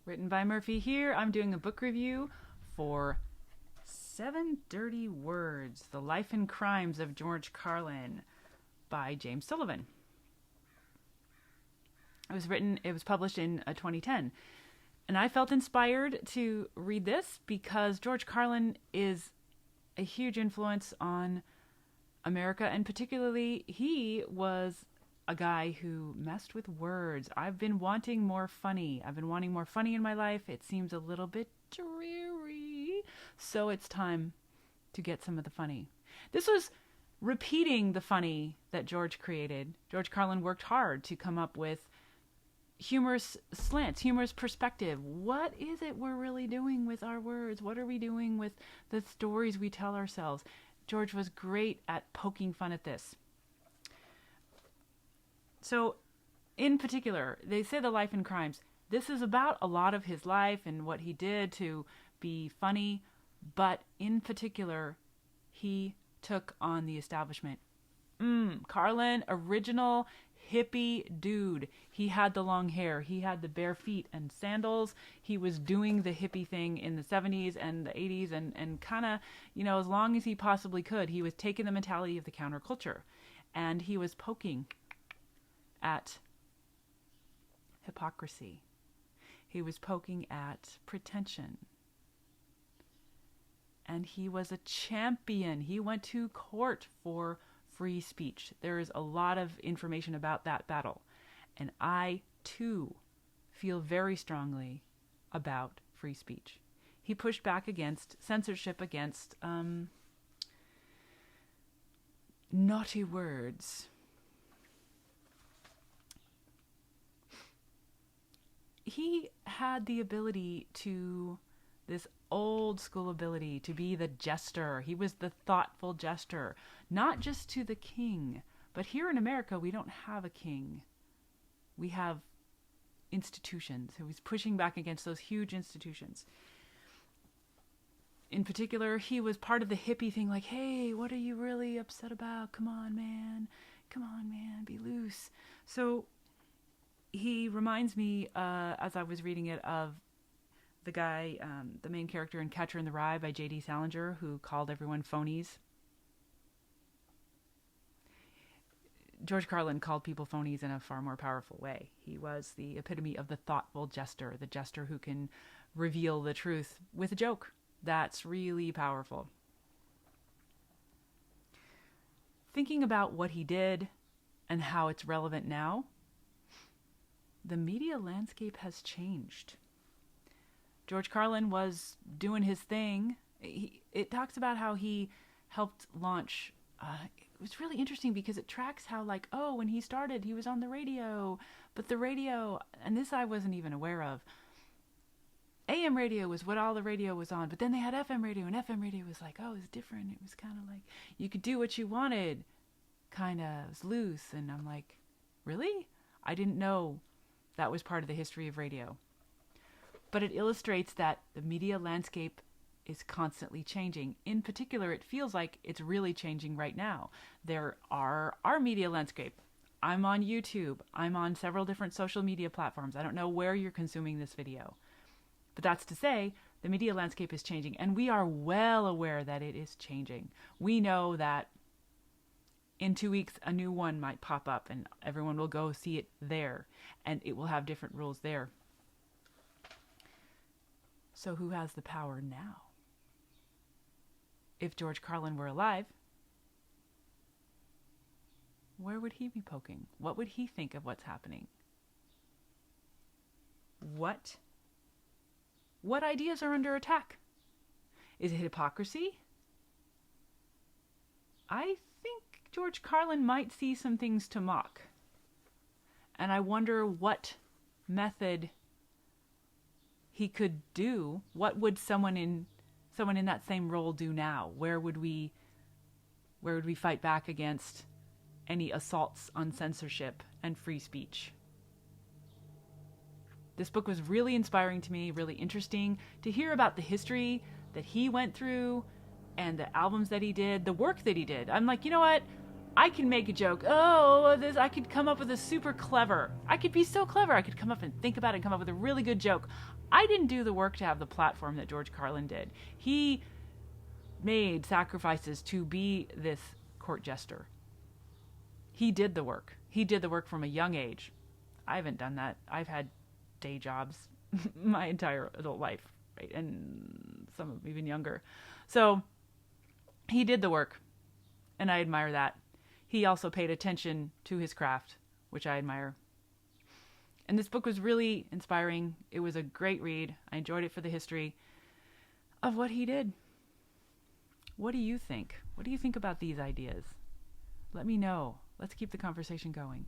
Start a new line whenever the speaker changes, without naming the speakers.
Written by Murphy here. I'm doing a book review for 7 Dirty Words, The Life and Crimes of George Carlin by James Sullivan. It was published in 2010. And I felt inspired to read this because George Carlin is a huge influence on America, and particularly he was a guy who messed with words. I've been wanting more funny. In my life. It seems a little bit dreary, so it's time to get some of the funny. This was repeating the funny that George created. George Carlin worked hard to come up with humorous slants, humorous perspective. What is it we're really doing with our words? What are we doing with the stories we tell ourselves? George was great at poking fun at this. So, in particular, they say The Life and Crimes. This is about a lot of his life and what he did to be funny, but in particular, he took on the establishment. Carlin, original hippie dude. He had the long hair. He had the bare feet and sandals. He was doing the hippie thing in the 70s and the 80s and kind of, as long as he possibly could, he was taking the mentality of the counterculture. And he was poking at hypocrisy. He was poking at pretension. And he was a champion. He went to court for free speech. There is a lot of information about that battle. And I, too, feel very strongly about free speech. He pushed back against censorship, against naughty words. He had the ability this old school ability to be the jester. He was the thoughtful jester, not just to the king. But here in America, we don't have a king. We have institutions. He was pushing back against those huge institutions. In particular, he was part of the hippie thing, like, hey, what are you really upset about? Come on, man, be loose. So he reminds me, as I was reading it, of the guy, the main character in Catcher in the Rye by J.D. Salinger, who called everyone phonies. George Carlin called people phonies in a far more powerful way. He was the epitome of the thoughtful jester, the jester who can reveal the truth with a joke. That's really powerful. Thinking about what he did and how it's relevant now, the media landscape has changed. George Carlin was doing his thing. It talks about how he helped launch. It was really interesting because it tracks how, when he started, he was on the radio. But the radio, and this I wasn't even aware of, AM radio was what all the radio was on. But then they had FM radio, and FM radio was it was different. It was kind of like you could do what you wanted. Kind of, it was loose. And I'm like, really? I didn't know that was part of the history of radio. But it illustrates that the media landscape is constantly changing. In particular, it feels like it's really changing right now. There are our media landscape. I'm on YouTube. I'm on several different social media platforms. I don't know where you're consuming this video. But that's to say, the media landscape is changing, and we are well aware that it is changing. We know that in 2 weeks, a new one might pop up, and everyone will go see it there, and it will have different rules there. So who has the power now? If George Carlin were alive, where would he be poking? What would he think of what's happening? What ideas are under attack? Is it hypocrisy? I think George Carlin might see some things to mock. And I wonder what method he could do. What would someone in that same role do now? Where would we fight back against any assaults on censorship and free speech? This book was really inspiring to me, really interesting to hear about the history that he went through and the albums that he did, the work that he did. I'm like, you know what? I can make a joke. Oh, this, I could come up with a super clever. I could be so clever. I could come up and think about it and come up with a really good joke. I didn't do the work to have the platform that George Carlin did. He made sacrifices to be this court jester. He did the work. He did the work from a young age. I haven't done that. I've had day jobs my entire adult life, right? And some even younger. So he did the work, and I admire that. He also paid attention to his craft, which I admire. And this book was really inspiring. It was a great read. I enjoyed it for the history of what he did. What do you think? What do you think about these ideas? Let me know. Let's keep the conversation going.